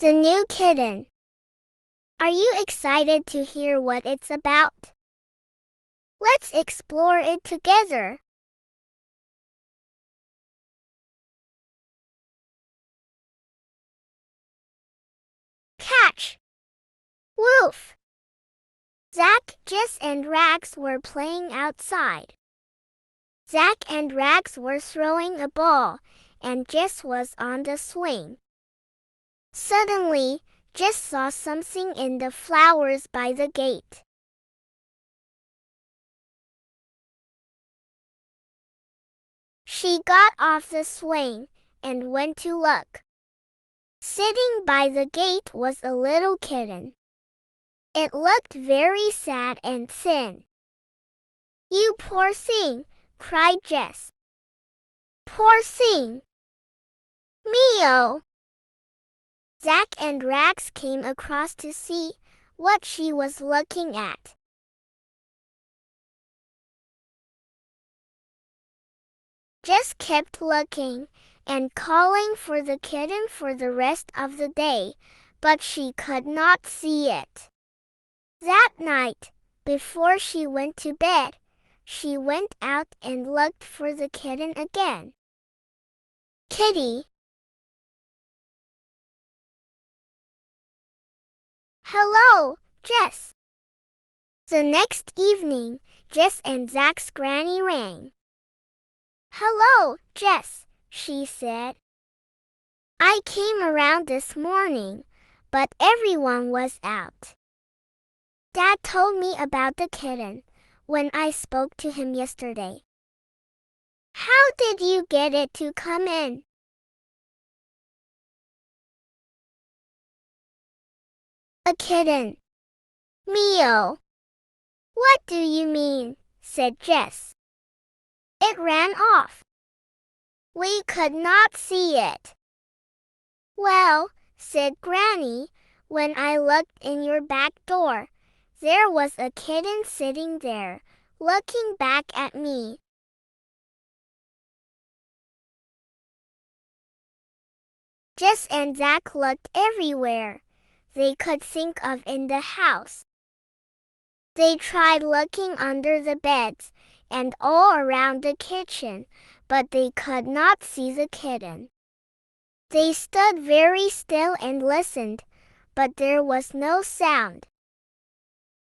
The new kitten. Are you excited to hear what it's about? Let's explore it together. Catch! Woof! Zack, Jess and Rags were playing outside. Zack and Rags were throwing a ball, and Jess was on the swing. Suddenly, Jess saw something in the flowers by the gate. She got off the swing and went to look. Sitting by the gate was a little kitten. It looked very sad and thin. "You poor thing," cried Jess. "Poor thing." "Meow." Zack and Rags came across to see what she was looking at. Jess kept looking and calling for the kitten for the rest of the day, but she could not see it. That night, before she went to bed, she went out and looked for the kitten again. "Kitty." "Hello, Jess." The next evening, Jess and Zack's granny rang. "Hello, Jess," she said. "I came around this morning, but everyone was out. Dad told me about the kitten when I spoke to him yesterday. How did you get it to come in?" "A kitten." "Meow." "What do you mean?" said Jess. "It ran off. We could not see it." "Well," said Granny, "when I looked in your back door, there was a kitten sitting there, looking back at me." Jess and Zack looked everywhere they could think of in the house. They tried looking under the beds and all around the kitchen, but they could not see the kitten. They stood very still and listened, but there was no sound.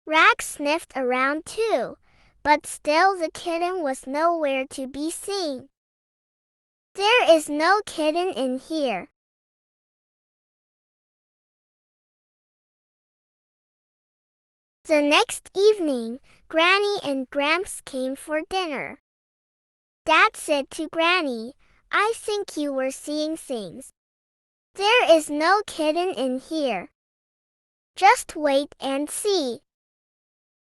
Rags sniffed around too, but still the kitten was nowhere to be seen. "There is no kitten in here." The next evening, Granny and Gramps came for dinner. Dad said to Granny, "I think you were seeing things. There is no kitten in here. Just wait and see."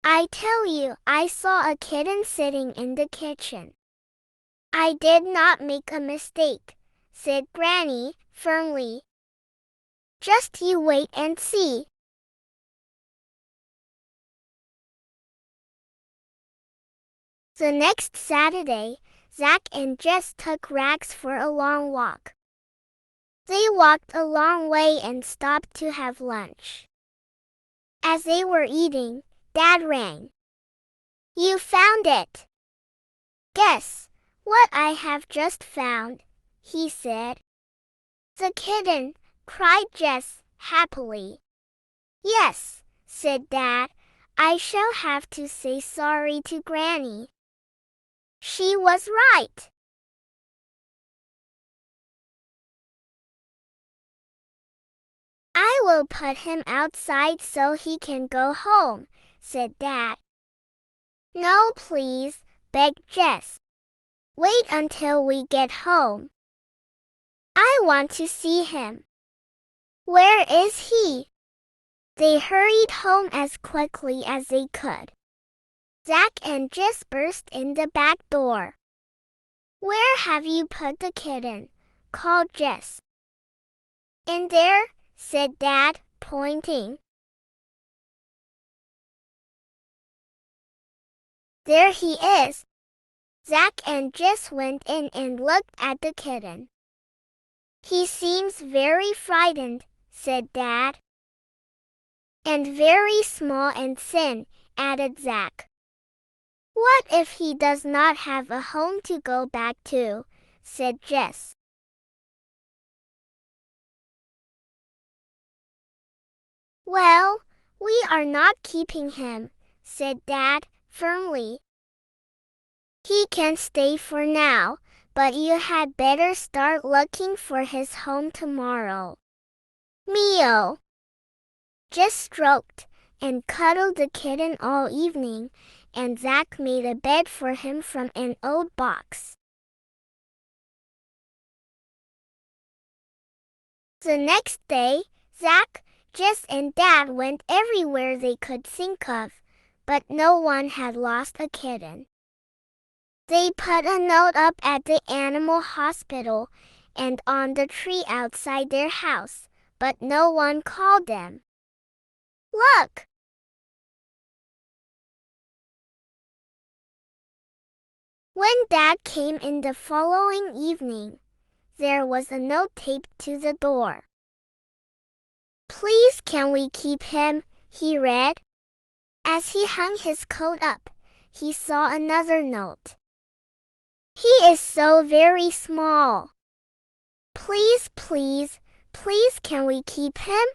"I tell you, I saw a kitten sitting in the kitchen." "I did not make a mistake," said Granny firmly. "Just you wait and see." The next Saturday, Zack and Jess took Rags for a long walk. They walked a long way and stopped to have lunch. As they were eating, Dad rang. "You found it." "Guess what I have just found," he said. "The kitten," cried Jess happily. "Yes," said Dad, "I shall have to say sorry to Granny. She was right." "I will put him outside so he can go home," said Dad. "No, please," begged Jess. "Wait until we get home. I want to see him." "Where is he?" They hurried home as quickly as they could. Zack and Jess burst in the back door. "Where have you put the kitten?" called Jess. "In there," said Dad, pointing. "There he is." Zack and Jess went in and looked at the kitten. "He seems very frightened," said Dad. And very small and thin, added Zack. What if he does not have a home to go back to, said Jess. Well, we are not keeping him, said Dad, firmly. He can stay for now, but you had better start looking for his home tomorrow. Meow. Jess stroked and cuddled the kitten all evening, and Zack made a bed for him from an old box. The next day, Zack, Jess and Dad went everywhere they could think of, but no one had lost a kitten. They put a note up at the animal hospital and on the tree outside their house, but no one called them. Look! When Dad came in the following evening, there was a note taped to the door. Please can we keep him, he read. As he hung his coat up, he saw another note. He is so very small. Please, please, please can we keep him?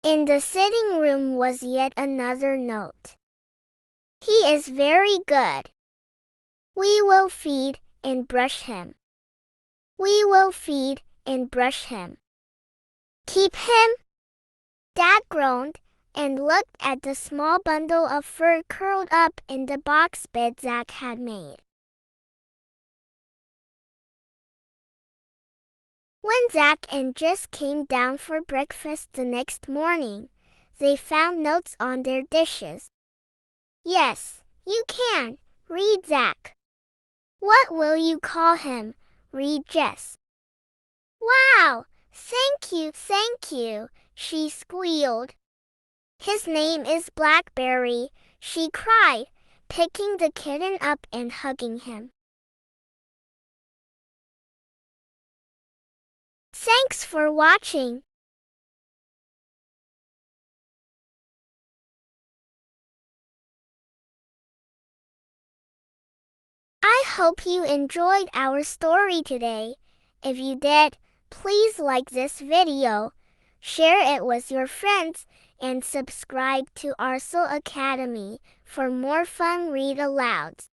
In the sitting room was yet another note. He is very good. We will feed and brush him. We will feed and brush him. Keep him? Dad groaned and looked at the small bundle of fur curled up in the box bed Zack had made. When Zack and Jess came down for breakfast the next morning, they found notes on their dishes. Yes, you can, read Zack. What will you call him, read Jess. Wow, thank you, she squealed. His name is Blackberry, she cried, picking the kitten up and hugging him. Thanks for watching. I hope you enjoyed our story today. If you did, please like this video, share it with your friends, and subscribe to Arcel Academy for more fun read-alouds.